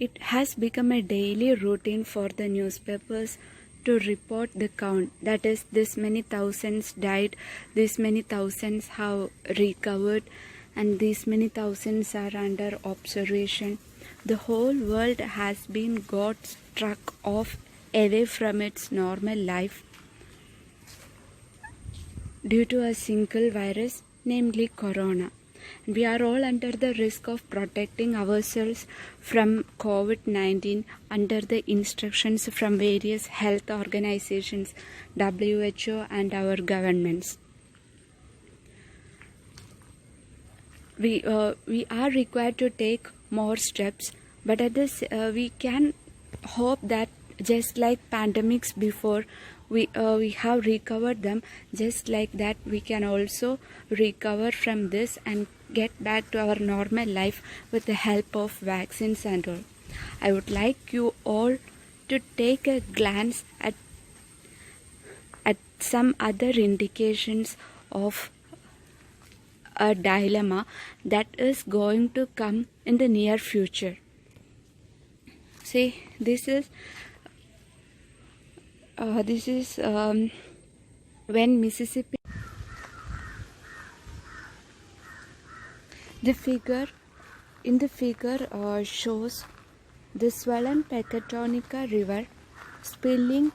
It has become a daily routine for the newspapers to report the count. That is, this many thousands died, this many thousands have recovered, and these many thousands are under observation. The whole world has been got struck off away from its normal life due to a single virus, namely corona. We are all under the risk of protecting ourselves from COVID-19 under the instructions from various health organizations, WHO and our governments. We are required to take more steps, but at this we can hope that just like pandemics before, we have recovered them, just like that we can also recover from this and get back to our normal life with the help of vaccines and all. I would like you all to take a glance at some other indications of a dilemma that is going to come in the near future. See, this is when Mississippi. The figure shows the swollen Pecatonica River spilling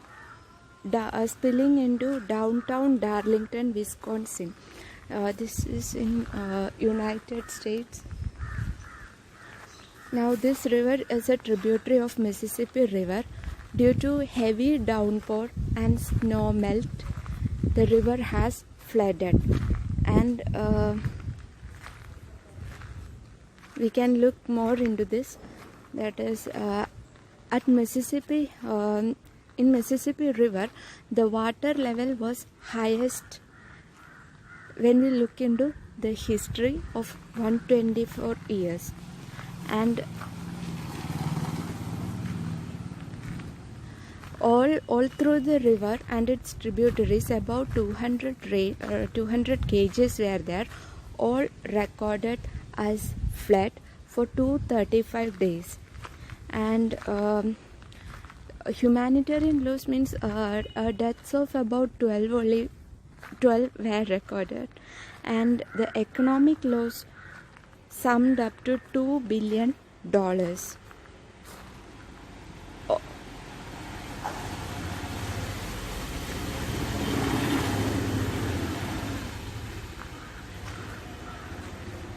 into downtown Darlington, Wisconsin. This is in United States. Now this river is a tributary of Mississippi River. Due to heavy downpour and snow melt, the river has flooded, and we can look more into this. That is, at Mississippi, in Mississippi River, the water level was highest when we look into the history of 124 years, and all through the river and its tributaries about 200 cages were there, all recorded as flood for 235 days. And humanitarian loss means deaths of about 12 were recorded, and the economic loss summed up to $2 billion.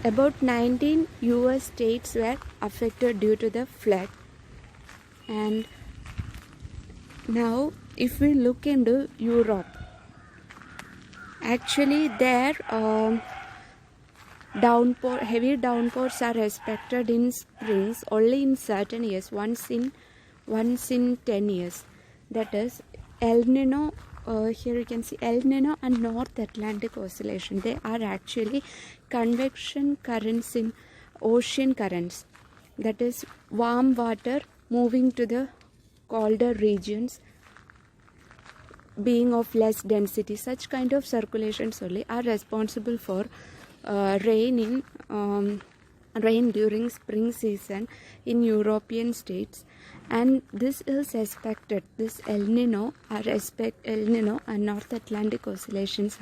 About 19 US states were affected due to the flood. And now if we look into Europe, actually there heavy downpours are expected in springs only in certain years, once in 10 years. That is El Nino. Here you can see El Nino and North Atlantic Oscillation. They are actually convection currents in ocean currents. That is warm water moving to the colder regions being of less density. Such kind of circulations only are responsible for rain during spring season in European states. And this is expected, this El Nino and North Atlantic oscillations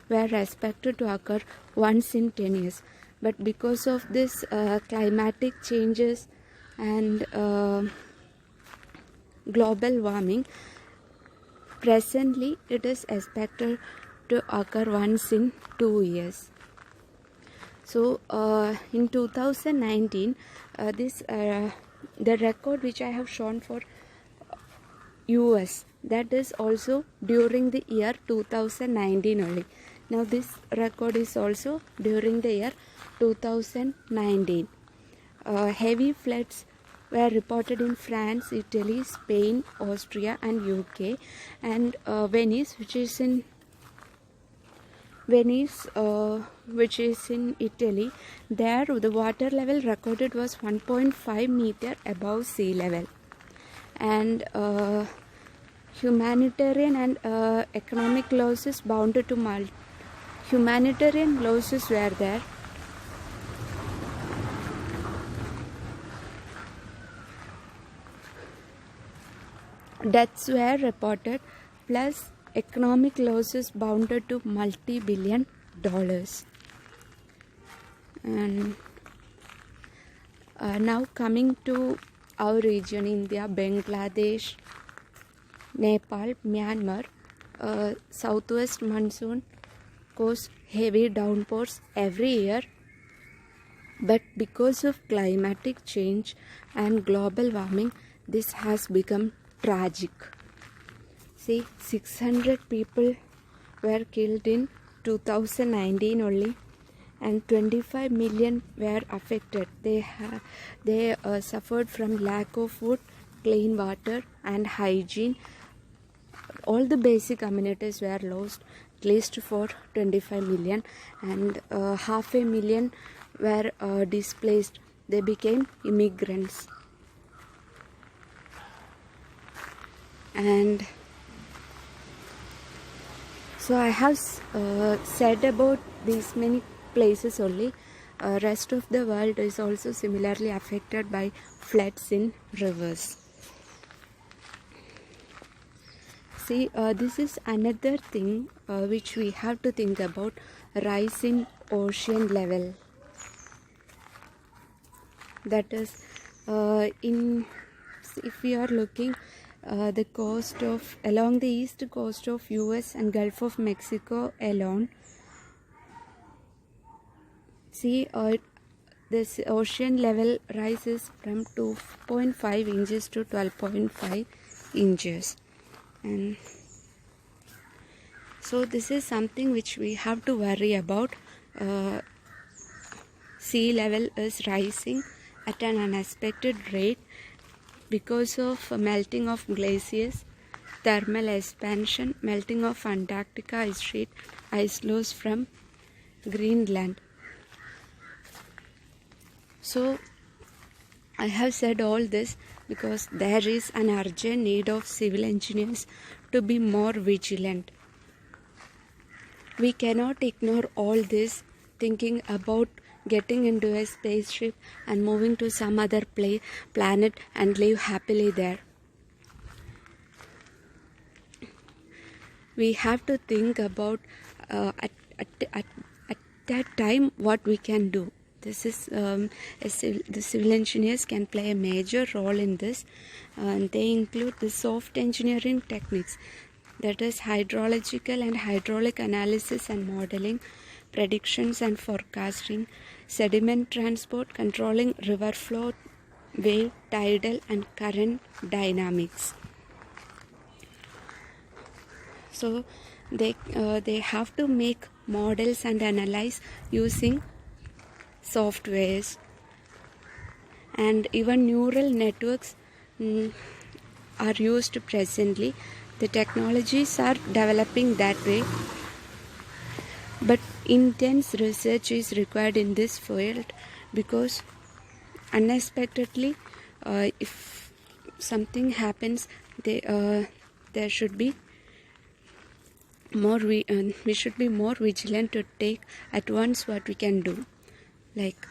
were expected to occur once in 10 years. But because of this climatic changes and global warming, presently it is expected to occur once in 2 years. So in 2019, the record which I have shown for US, that is also during the year 2019 only. Now this record is also during the year 2019. Heavy floods were reported in France, Italy, Spain, Austria and UK, and Venice, which is in Italy. There the water level recorded was 1.5 meter above sea level. And humanitarian and economic losses bounded to humanitarian losses were there. deaths were reported, plus economic losses bounded to multi-billion dollars. And now coming to our region, India, Bangladesh, Nepal, Myanmar, southwest monsoon cause heavy downpours every year, but because of climatic change and global warming, this has become tragic. See, 600 people were killed in 2019 only, and 25 million were affected. They suffered from lack of food, clean water and hygiene. All the basic amenities were lost, at least for 25 million, and 500,000 were displaced. They became immigrants. And so I have said about these many places only. Rest of the world is also similarly affected by floods in rivers. See, this is another thing which we have to think about: rise in ocean level. That is, if we are looking the coast of along the east coast of US and Gulf of Mexico alone, see, this ocean level rises from 2.5 inches to 12.5 inches. And so this is something which we have to worry about. Sea level is rising at an unexpected rate because of melting of glaciers, thermal expansion, melting of Antarctica ice sheet, ice loss from Greenland. So I have said all this because there is an urgent need of civil engineers to be more vigilant. We cannot ignore all this thinking about getting into a spaceship and moving to some other planet and live happily there. We have to think about at that time what we can do. This is the civil engineers can play a major role in this, and they include the soft engineering techniques, that is hydrological and hydraulic analysis and modeling, predictions and forecasting, sediment transport, controlling river flow, wave, tidal and current dynamics. So they have to make models and analyze using softwares, and even neural networks are used presently. The technologies are developing that way, but intense research is required in this field because unexpectedly if something happens, there should be more we should be more vigilant to take at once what we can do. Like,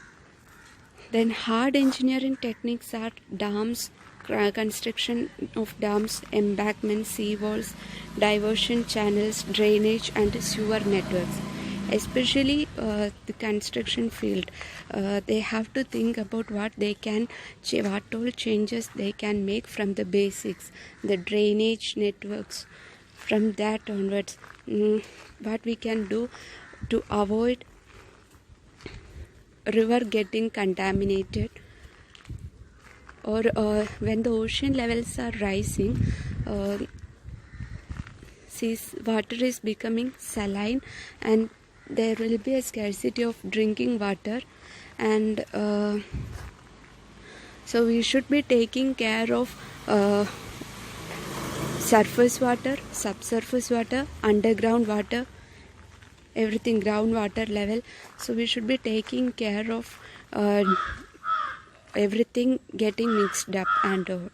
then hard engineering techniques are dams, construction of dams, embankments, seawalls, diversion channels, drainage and sewer networks. Especially the construction field, they have to think about what all changes they can make from the basics, the drainage networks. From that onwards, what we can do to avoid river getting contaminated, or when the ocean levels are rising, water is becoming saline and there will be a scarcity of drinking water, and so we should be taking care of surface water, subsurface water, underground water, everything, groundwater level. So we should be taking care of everything getting mixed up and